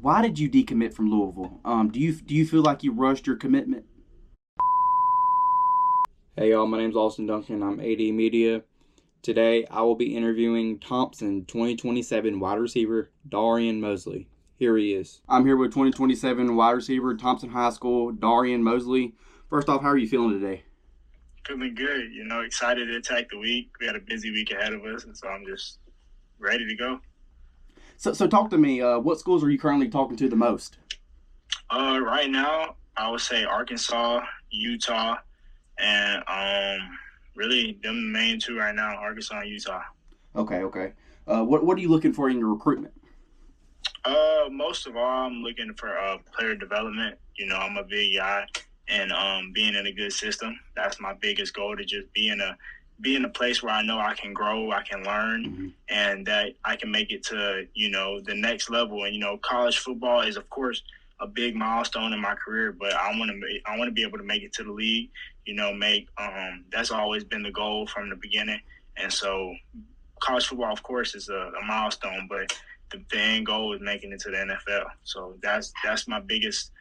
Why did you decommit from Louisville? Do you feel like you rushed your commitment? Hey y'all, my name's Austin Duncan. I'm AD Media. Today I will be interviewing Thompson 2027 wide receiver Darion Moseley. Here he is. I'm here with 2027 wide receiver Thompson High School Darion Moseley. First off, how are you feeling today? Feeling good, excited to attack the week. We got a busy week ahead of us, and so I'm just ready to go. So talk to me. What schools are you currently talking to the most? Right now, I would say Arkansas, Utah, and really them the main two right now, Arkansas and Utah. Okay. What are you looking for in your recruitment? Most of all, I'm looking for player development. I'm a big guy, and being in a good system. That's my biggest goal, to just be in a place where I know I can grow, I can learn, and that I can make it to, the next level. And, college football is, of course, a big milestone in my career, but I want to be able to make it to the league, that's always been the goal from the beginning. And so college football, of course, is a milestone, but the end goal is making it to the NFL. So that's my biggest,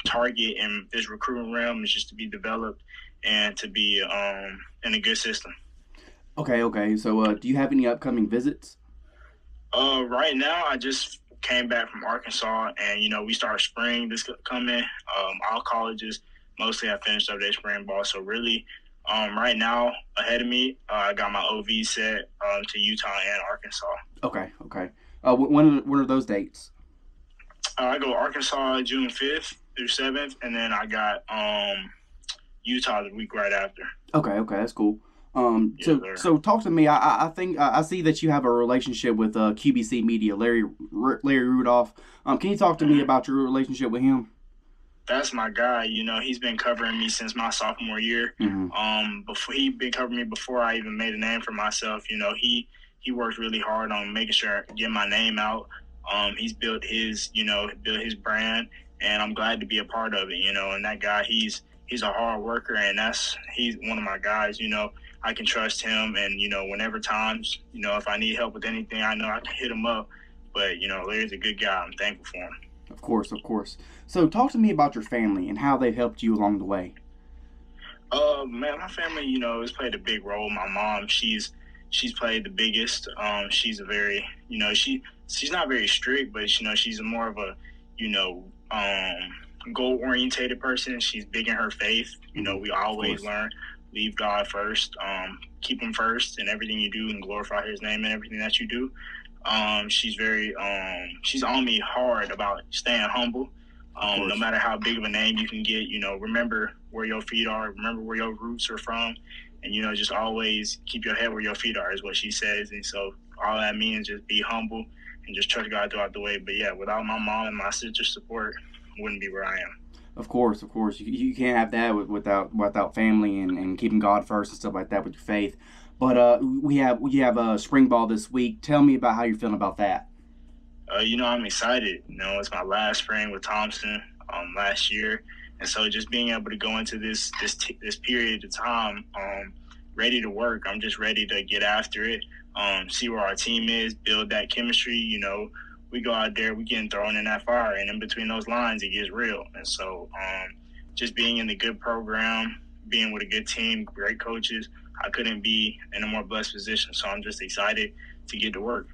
target in this recruiting realm, is just to be developed and to be in a good system. Okay. So do you have any upcoming visits? Right now, I just came back from Arkansas, and we start spring this coming. All colleges mostly have finished up their spring ball, so really, right now ahead of me, I got my OV set to Utah and Arkansas. Okay. When are those dates? I go Arkansas June 5th through 7th, and then I got Utah the week right after. Okay, that's cool. So talk to me. I think I see that you have a relationship with QBC Media, Larry Rudolph. Can you talk to me about your relationship with him? That's my guy. He's been covering me since my sophomore year. Before he been covering me before I even made a name for myself. He worked really hard on making sure I get my name out. He's built his brand, and I'm glad to be a part of it. And that guy, he's a hard worker, and he's one of my guys. I can trust him, and whenever times, if I need help with anything, I know I can hit him up. But Larry's a good guy. I'm thankful for him. Of course. So talk to me about your family and how they've helped you along the way. Man, my family, has played a big role. My mom, she's played the biggest. She's a very, she's not very strict, but she's more of a, goal orientated person. She's big in her faith. We always learn, leave God first, keep him first in everything you do, and glorify his name in everything that you do. She's very, she's on me hard about staying humble. No matter how big of a name you can get, remember where your feet are, remember where your roots are from, and, just always keep your head where your feet are, is what she says. And so all that means just be humble and just trust God throughout the way. But yeah, without my mom and my sister's support, I wouldn't be where I am. Of course. You can't have that without family and keeping God first and stuff like that with your faith. But we have a spring ball this week. Tell me about how you're feeling about that. I'm excited. It's my last spring with Thompson last year, and so just being able to go into this period of time ready to work. I'm just ready to get after it, see where our team is, build that chemistry. We go out there, we getting thrown in that fire, and in between those lines, it gets real. And so just being in the good program, being with a good team, great coaches, I couldn't be in a more blessed position. So I'm just excited to get to work.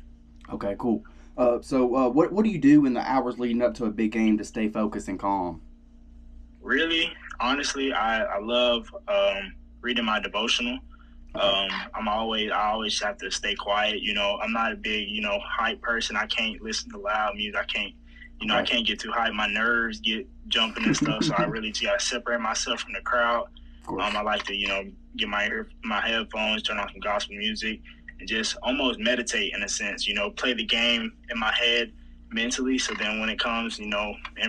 Okay, cool. So what do you do in the hours leading up to a big game to stay focused and calm? Really, honestly, I love reading my devotional. I always have to stay quiet. I'm not a big, hype person. I can't listen to loud music. I can't get too hype. My nerves get jumping and stuff. So I really got to separate myself from the crowd. I like to, get my headphones, turn on some gospel music, and just almost meditate in a sense. Play the game in my head mentally. So then when it comes, in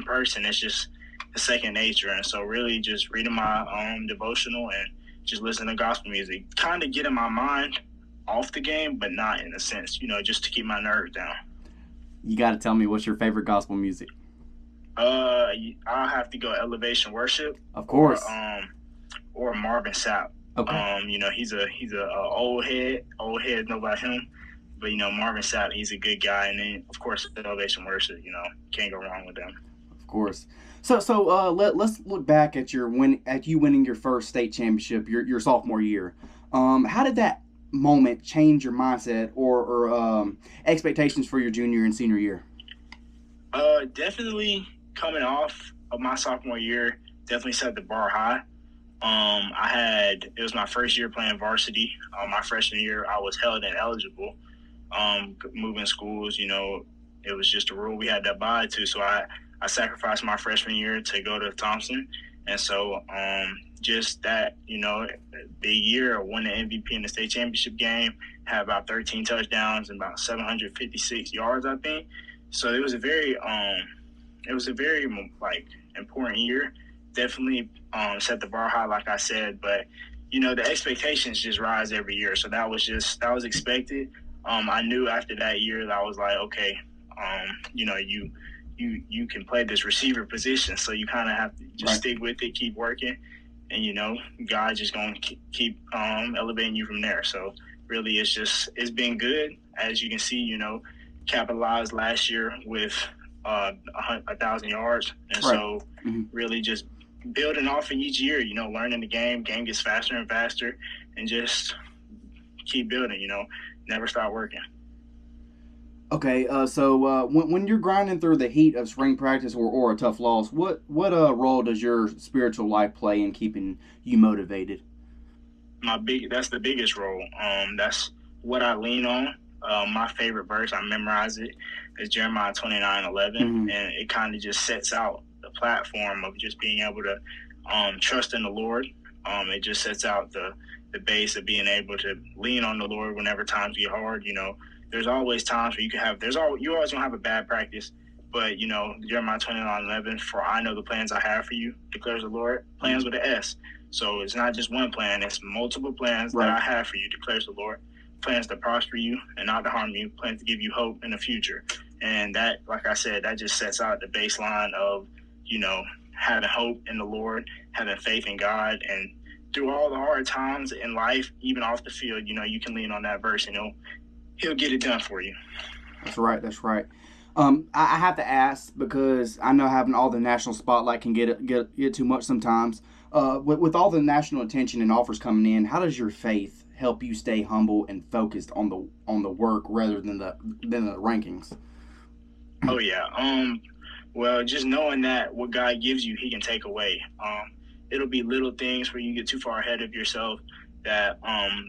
person, it's just a second nature. And so really just reading my devotional and just listen to gospel music, kind of getting my mind off the game, but not in a sense, just to keep my nerves down. You got to tell me, what's your favorite gospel music? I'll have to go Elevation Worship. Of course. Or Marvin Sapp. Okay. He's a old head know about him, But, Marvin Sapp, he's a good guy. And then, of course, the Elevation Mercer, can't go wrong with them. Of course. So let's look back at you winning your first state championship your sophomore year. How did that moment change your mindset or expectations for your junior and senior year? Definitely coming off of my sophomore year, definitely set the bar high. It was my first year playing varsity. My freshman year, I was held ineligible. Moving schools, it was just a rule we had to abide to. So I sacrificed my freshman year to go to Thompson. And so just that, the year, I won the MVP in the state championship game, had about 13 touchdowns and about 756 yards, I think. So it was a very important year. Definitely set the bar high, like I said, but the expectations just rise every year. So that was expected. I knew after that year that I was like, okay, you can play this receiver position, so you kind of have to just stick with it, keep working, and God's just going to keep elevating you from there. So really, it's been good, as you can see. Capitalized last year with 1,000 yards, and so really just building off in each year. Learning the game gets faster and faster, and just keep building. Never stop working. Okay, so when you're grinding through the heat of spring practice or a tough loss, what role does your spiritual life play in keeping you motivated? That's the biggest role. That's what I lean on. My favorite verse, I memorize it, is Jeremiah 29:11, and it kind of just sets out the platform of just being able to trust in the Lord. It just sets out the base of being able to lean on the Lord whenever times get hard. There's always times where you always gonna have a bad practice, but Jeremiah 29:11, for I know the plans I have for you, declares the Lord, plans with an S. So it's not just one plan, it's multiple plans that I have for you, declares the Lord. Plans to prosper you and not to harm you, plans to give you hope in the future. And that, like I said, that just sets out the baseline of, having hope in the Lord, having faith in God, and through all the hard times in life, even off the field, you can lean on that verse and he'll get it done for you. That's right. I have to ask, because I know having all the national spotlight can get too much sometimes. With all the national attention and offers coming in, how does your faith help you stay humble and focused on the work rather than the rankings? Oh yeah. Well, just knowing that what God gives you, He can take away. It'll be little things where you get too far ahead of yourself that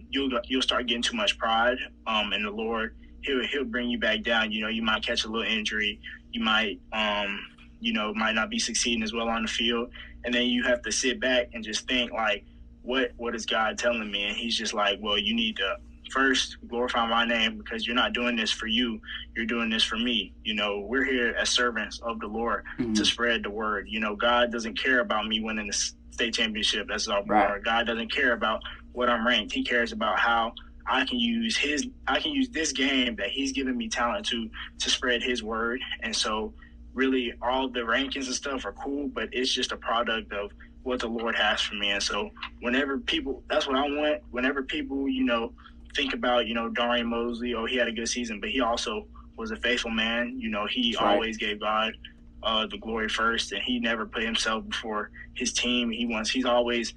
you'll start getting too much pride in the Lord. He'll bring you back down. You might catch a little injury. You might might not be succeeding as well on the field, and then you have to sit back and just think like, what is God telling me? And He's just like, well, you need to first glorify my name, because you're not doing this for you, you're doing this for me. We're here as servants of the Lord to spread the word. God doesn't care about me winning the state championship. That's all. Right. God doesn't care about what I'm ranked. He cares about how I can use this game that He's given me talent to spread His word. And so really all the rankings and stuff are cool, but it's just a product of what the Lord has for me. And so whenever people, that's what I want. Whenever people, think about, Darion Moseley, he had a good season, but he also was a faithful man. He always gave God the glory first, and he never put himself before his team. He's always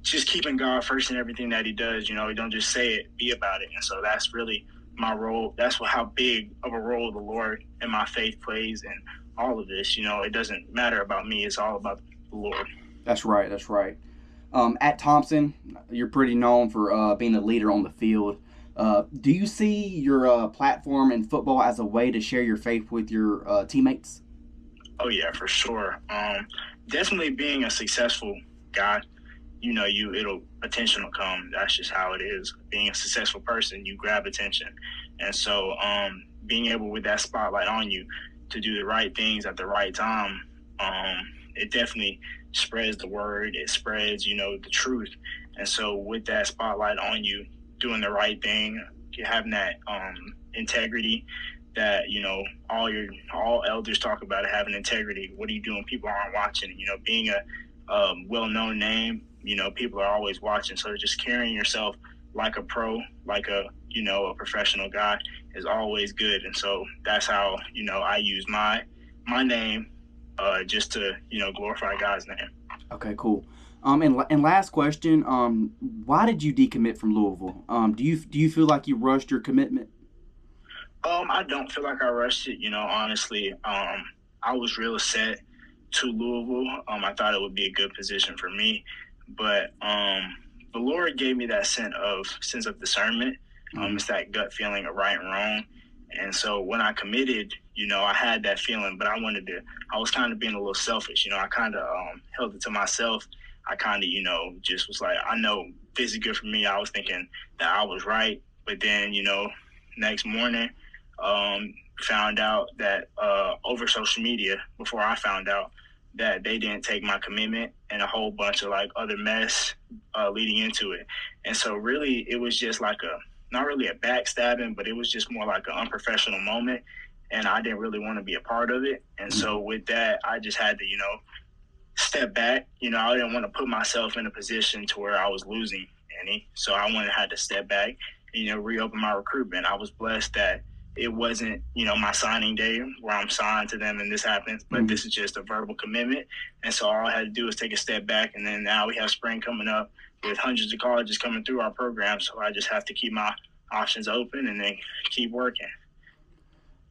just keeping God first in everything that he does. He don't just say it, be about it. And so that's really my role. That's how big of a role the Lord and my faith plays in all of this. It doesn't matter about me. It's all about the Lord. That's right. At Thompson, you're pretty known for being a leader on the field. Do you see your platform in football as a way to share your faith with your teammates? Oh, yeah, for sure. Definitely being a successful guy, attention will come. That's just how it is. Being a successful person, you grab attention. And so being able, with that spotlight on you, to do the right things at the right time, it definitely spreads the word. It spreads, the truth. And so with that spotlight on you, doing the right thing, having that integrity that, all elders talk about, it, having integrity. What are you doing? People aren't watching. Being a well-known name, people are always watching. So just carrying yourself like a pro, like a professional guy, is always good. And so that's how, I use my name just to, glorify God's name. Okay, cool. And last question, why did you decommit from Louisville? Do you feel like you rushed your commitment? I don't feel like I rushed it. Honestly, I was real set to Louisville. I thought it would be a good position for me, but the Lord gave me that sense of discernment. It's that gut feeling of right and wrong. And so when I committed, I had that feeling, but I was kind of being a little selfish. I kind of held it to myself. I kind of, just was like, I know this is good for me. I was thinking that I was right. But then, next morning, found out that over social media, before I found out, that they didn't take my commitment and a whole bunch of like other mess leading into it. And so really it was just like not really a backstabbing, but it was just more like an unprofessional moment. And I didn't really want to be a part of it. And so with that, I just had to, step back. I didn't want to put myself in a position to where I was losing any. So I had to step back and, reopen my recruitment. I was blessed that it wasn't, my signing day where I'm signed to them and this happens, but this is just a verbal commitment. And so all I had to do was take a step back. And then now we have spring coming up with hundreds of colleges coming through our program. So I just have to keep my options open and then keep working.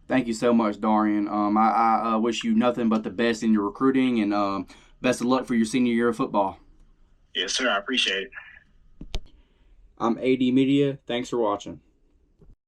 Thank you so much, Darion. I wish you nothing but the best in your recruiting, and best of luck for your senior year of football. Yes, sir. I appreciate it. I'm AD Media. Thanks for watching.